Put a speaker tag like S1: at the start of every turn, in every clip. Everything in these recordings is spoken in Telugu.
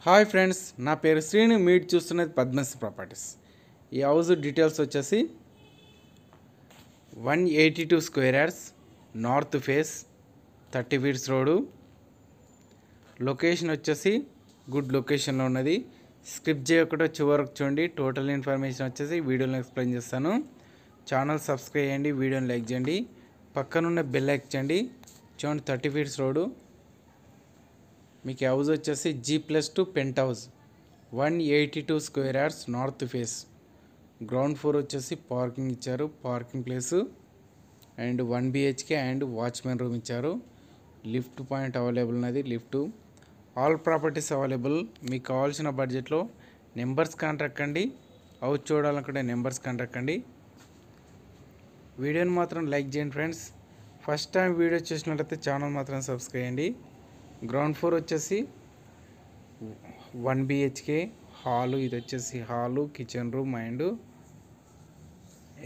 S1: హాయ్ ఫ్రెండ్స్, నా పేరు శ్రీను. మీరు చూస్తున్నది పద్మశ్రీ ప్రాపర్టీస్. ఈ హౌస్ డీటెయిల్స్ వచ్చేసి 182 square yards, north face, 30 feets road. Location వచ్చేసి గుడ్ లొకేషన్లో ఉన్నది. స్క్రిప్ట్ చేయకుండా చివరకు చూడండి. టోటల్ ఇన్ఫర్మేషన్ వచ్చేసి వీడియోలో ఎక్స్ప్లెయిన్ చేస్తాను. ఛానల్ సబ్స్క్రైబ్ చేయండి, వీడియోని లైక్ చేయండి, పక్కనున్న బెల్ ఎక్కండి. చూడండి, 30 ఫీట్స్ రోడ్డు. మీకు హౌస్ వచ్చేసి G+2 penthouse, 182 square yards, north face. Ground floor వచ్చేసి పార్కింగ్ ఇచ్చారు, parking place and 1 BHK and watchman room ఇచ్చారు. లిఫ్ట్ పాయింట్ అవైలబుల్ ఉన్నది. Lift all properties available. మీకు కావాల్సిన బడ్జెట్లో నెంబర్స్ కాంటాక్ట్ అండి. హౌస్ చూడాలనుకుంటే నెంబర్స్ కాంటాక్ట్ అండి. వీడియోని మాత్రం లైక్ చేయండి ఫ్రెండ్స్. ఫస్ట్ టైం వీడియో చూసినట్లయితే ఛానల్ మాత్రం సబ్స్క్రైబ్ చేయండి. గ్రౌండ్ ఫ్లోర్ వచ్చేసి 1 BHK హాలు. ఇది వచ్చేసి హాలు, కిచెన్ రూమ్ అండ్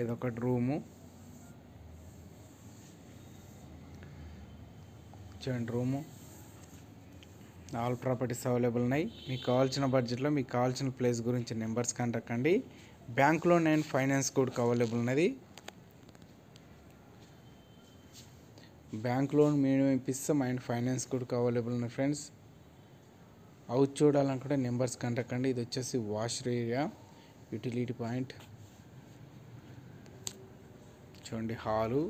S1: ఇదొకటి రూము. చూడండి, రూము. ఆల్ ప్రాపర్టీస్ అవైలబుల్ ఉన్నాయి. మీకు కావాల్సిన బడ్జెట్లో మీకు కావాల్సిన ప్లేస్ గురించి నెంబర్స్ కాంటాక్ట్ అండి. బ్యాంక్ లోన్ అండ్ ఫైనాన్స్ కూడా అవైలబుల్ ఉన్నది. బ్యాంక్ లోన్ మేము ఇప్పిస్తాం అండ్ ఫైనాన్స్ కూడా అవైలబుల్ ఉన్నాయి ఫ్రెండ్స్. హౌస్ చూడాలనుకుంటే నెంబర్స్ కాంటాక్ట్ అండి. ఇది వచ్చేసి వాష్ ఏరియా, యూటిలిటీ పాయింట్. చూడండి, హాలు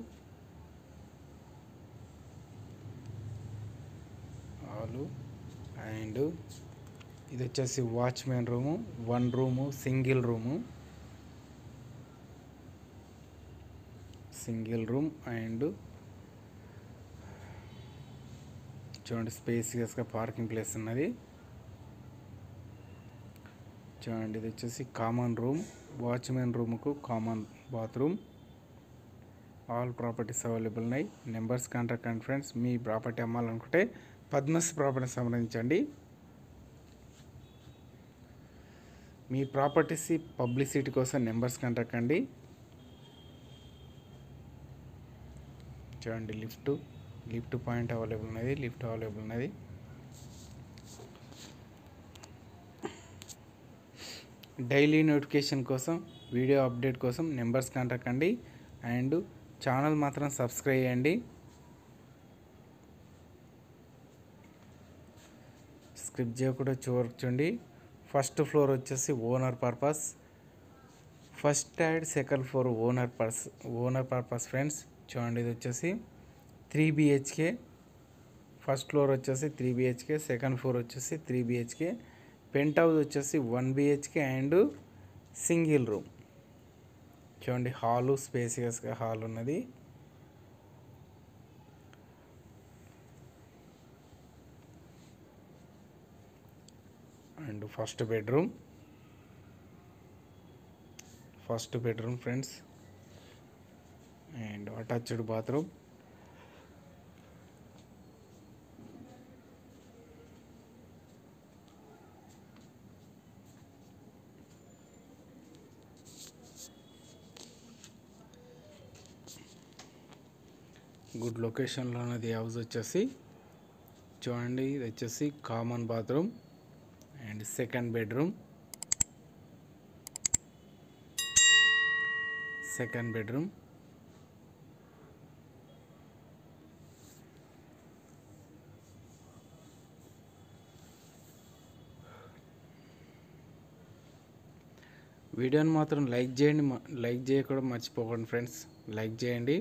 S1: అండ్ ఇది వచ్చేసి watchman room, 1 room, single room and చూడండి, స్పేసియస్గా పార్కింగ్ ప్లేస్ ఉన్నది. చూడండి, ఇది వచ్చేసి కామన్ రూమ్, వాచ్మెన్ రూమ్కు common bathroom. All properties available ఉన్నాయి. నెంబర్స్ కాంటాక్ట్ అండి ఫ్రెండ్స్. మీ ప్రాపర్టీ అమ్మాలనుకుంటే పద్మశ్రీ ప్రాపర్టీ సంప్రదించండి. మీ ప్రాపర్టీస్ పబ్లిసిటీ కోసం నెంబర్స్ కాంటాక్ట్ అండి. చూడండి, లిఫ్ట్ పాయింట్ అవైలబుల్ ఉన్నది. డైలీ నోటిఫికేషన్ కోసం, వీడియో అప్డేట్ కోసం నెంబర్స్ కాంటాక్ట్ అండి. అండ్ ఛానల్ మాత్రం సబ్స్క్రైబ్ చేయండి. స్క్రిప్ట్ చేయకుండా చివరికి చూడండి. ఫస్ట్ ఫ్లోర్ వచ్చేసి owner purpose, first and second floor owner purpose friends. చూడండి, ఇది వచ్చేసి 3 BHK. ఫస్ట్ ఫ్లోర్ వచ్చేసి 3 BHK, సెకండ్ ఫ్లోర్ వచ్చేసి 3 BHK. పెంట్ హౌస్ వచ్చేసి 1 BHK అండ్ సింగిల్ రూమ్. చూడండి, హాలు, స్పేసియస్గా హాల్ ఉన్నది. And first bedroom friends and attached bathroom. Good లొకేషన్లో ఉన్నది హౌస్ వచ్చేసి. చూడండి, ఇది వచ్చేసి common bathroom and second bedroom. వీడియోని మాత్రం లైక్ చేయండి, లైక్ చేయకుండా మర్చిపోకండి ఫ్రెండ్స్. లైక్ చేయండి.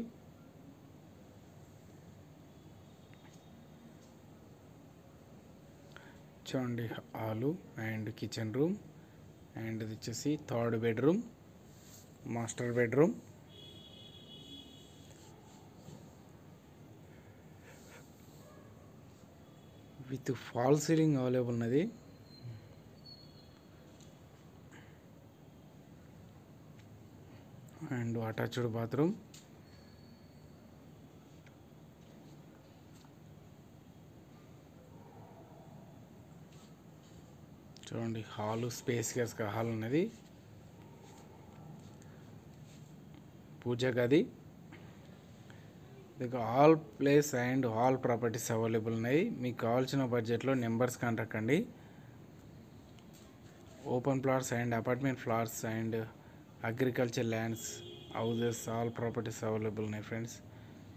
S1: చూడండి, hall and kitchen room and ఇది వచ్చేసి third bedroom, master bedroom. With fall ceiling available ఉన్నది. And attached bathroom. చూడండి, హాలు, స్పేసియస్గా హాల్ ఉన్నది. పూజ గది. All place and all properties available ఉన్నాయి. మీకు కావాల్సిన బడ్జెట్లో నెంబర్స్ కాంటాక్ట్ అండి. Open plots and apartment flats and agriculture lands, houses, all properties available ఉన్నాయి ఫ్రెండ్స్.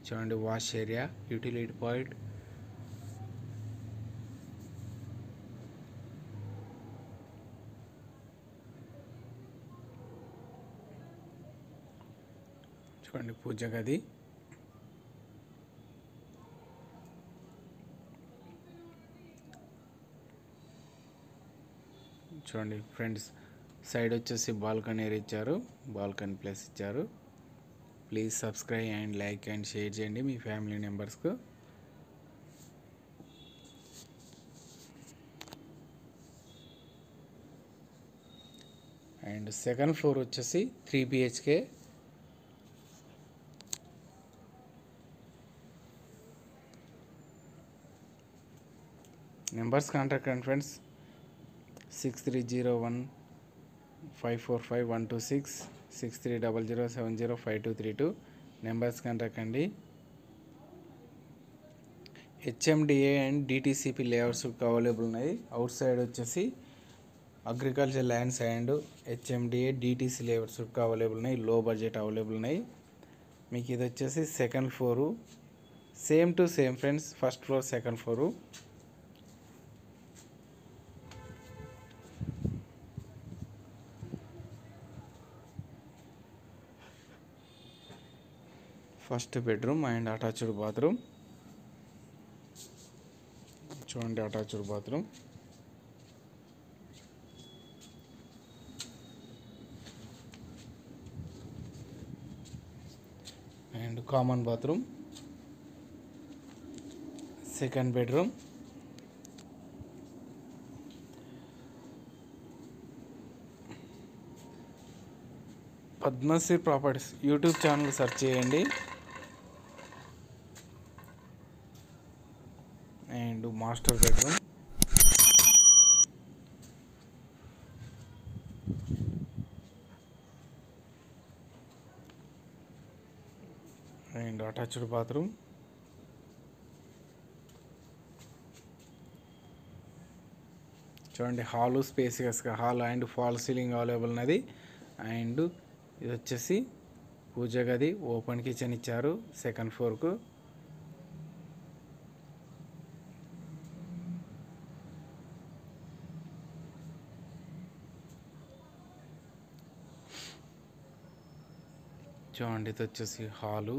S1: చూడండి వాష్ ఏరియా, యూటిలిటీ పాయింట్, చూడండి పూజ గది, చూడండి ఫ్రెండ్స్ సైడ్ వచ్చేసి బాల్కనీ ఏరియా ఇచ్చారు, బాల్కనీ ప్లేస్ ఇచ్చారు. Please subscribe and like and share చేయండి మీ ఫ్యామిలీ మెంబర్స్కు. అండ్ సెకండ్ ఫ్లోర్ వచ్చేసి 3 BHK. నెంబర్స్ కాంటాక్ట్ అండి ఫ్రెండ్స్, 6301545126, 6300705232 నెంబర్స్ కాంటాక్ట్ అండి. HMDA and DTCP layouts available ఉన్నాయి. అవుట్ సైడ్ వచ్చేసి agriculture lands and HMDA DTC layouts available ఉన్నాయి. లో బడ్జెట్ అవైలబుల్ ఉన్నాయి. మీకు ఇది వచ్చేసి second floor, same to same friends, first floor second floor. First bedroom and attached bathroom. చూడండి attached bathroom and common bathroom. Second bedroom, Padmashri properties YouTube channel search చేయండి. And master bedroom, and attached bathroom. చూడండి హాలు స్పేసియస్గా hall and fall ceiling available ఉన్నది. అండ్ ఇది వచ్చేసి పూజ గది, ఓపెన్ కిచెన్ ఇచ్చారు సెకండ్ ఫ్లోర్కు. చూడండి ఇది వచ్చేసి హాలు,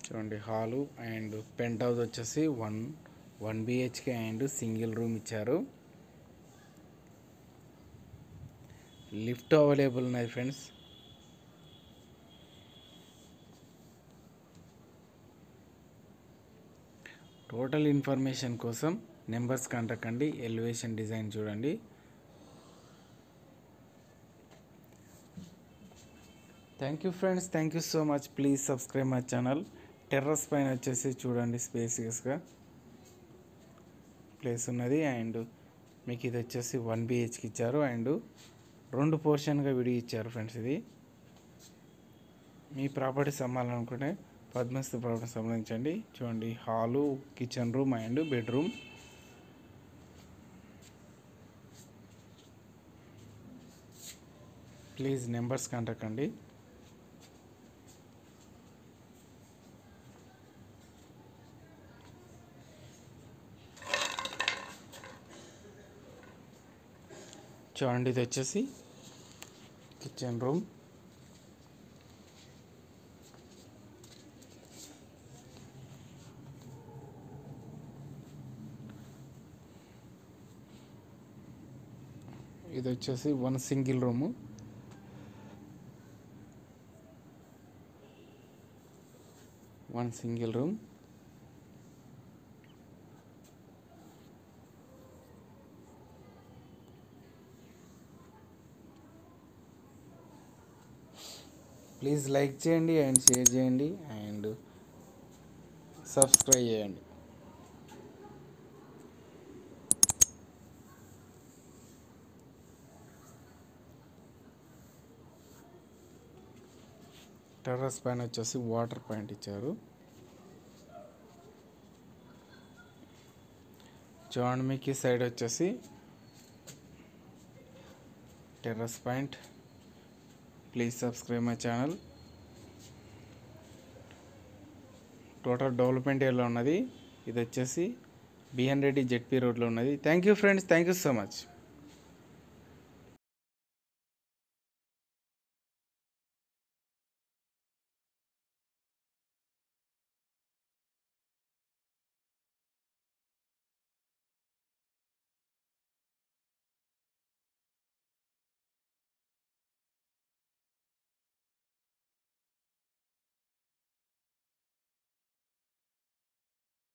S1: చూడండి హాలు అండ్ పెంట్ హౌస్ వచ్చేసి 1 BHK అండ్ సింగిల్ రూమ్ ఇచ్చారు. లిఫ్ట్ అవైలబుల్ ఉన్నది ఫ్రెండ్స్. టోటల్ ఇన్ఫర్మేషన్ కోసం నెంబర్స్ కాంటాక్ట్ అండి. ఎలివేషన్ డిజైన్ చూడండి. Thank you friends, thank you so much. Please subscribe my channel. Terrace పైన వచ్చేసి చూడండి స్పేసియస్గా ప్లేస్ ఉన్నది. అండ్ మీకు ఇది వచ్చేసి 1 BHK ఇచ్చారు అండ్ 2 పోర్షన్గా విడిగి ఇచ్చారు ఫ్రెండ్స్. ఇది మీ ప్రాపర్టీస్ అమ్మాలనుకుంటే పద్మశ్రీ ప్రాపర్టీ సంబంధించండి. చూడండి hall, kitchen room and bedroom. Please numbers contact అండి. చూడండి ఇది వచ్చేసి కిచెన్ రూమ్, ఇది వచ్చేసి 1 సింగిల్ రూము. ప్లీజ్ లైక్ చేయండి అండ్ షేర్ చేయండి అండ్ సబ్స్క్రైబ్ చేయండి. టెర్రస్ పైన వచ్చేసి వాటర్ పాయింట్ ఇచ్చారు. చూడండి మీకు ఈ సైడ్ వచ్చేసి terrace point. Please subscribe my channel. Total development ఏరియాలో ఉన్నది. ఇది వచ్చేసి బిఎన్ రెడ్డి జెడ్పీ రోడ్లో ఉన్నది. Thank you friends, thank you so much.